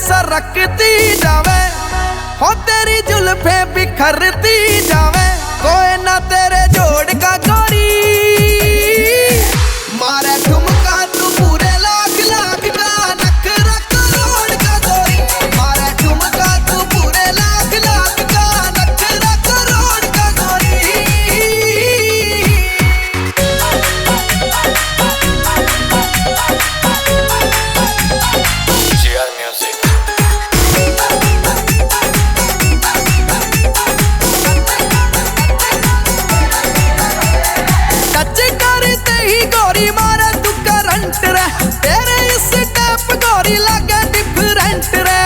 सरकती जावे हो तेरी जुल्फे बिखरती जावे कोई ना तेरे जोड़ का गोरी मारे ठुमका तू पूरे लाख लाख का नखरा करोड़ का गोरी मारे ठुमका तू पूरे लाख लाख का नखरा करोड़ का गोरी तेरे इस स्टेप गोरी लगे डिफरेंट रे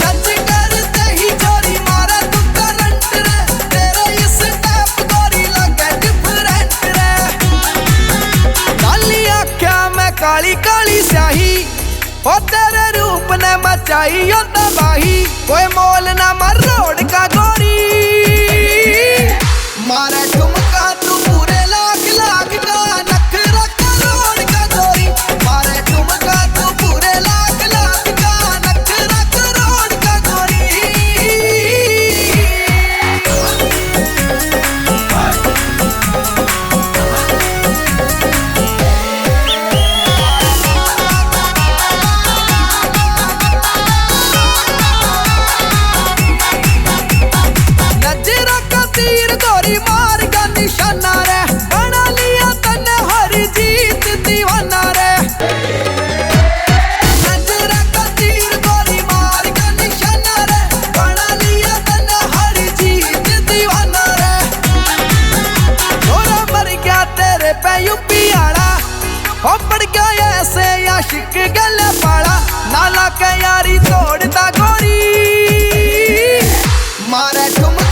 टच करते ही गोरी मारे तू करंट रे तेरे इस स्टेप गोरी लगे डिफरेंट रे काली आँखों में काली काली स्याही ओ तेरे रूप ने मचाई ओ तबाही कोई मोल ना मरोड़ का गोरी मारे ठुमका तू पूरे लाख लाख का नखरा करोड़ का गोरी मारे ठुमका तू पूरे लाख लाख का नखरा करोड़ का गोरी नजरा का तीर गोरी मार का निशाना रे बना लिया तन्ने हर जीत दीवाना रे नजरा का तीर गोरी मार का निशाना रे बना लिया तन्ने हर जीत दीवाना रे छोरा मर गया तेरे पे यूपी आला हो पड़ गया ऐसे आशिक गले पाला नाला के यारी तोड़ता गोरी मारे ठुमका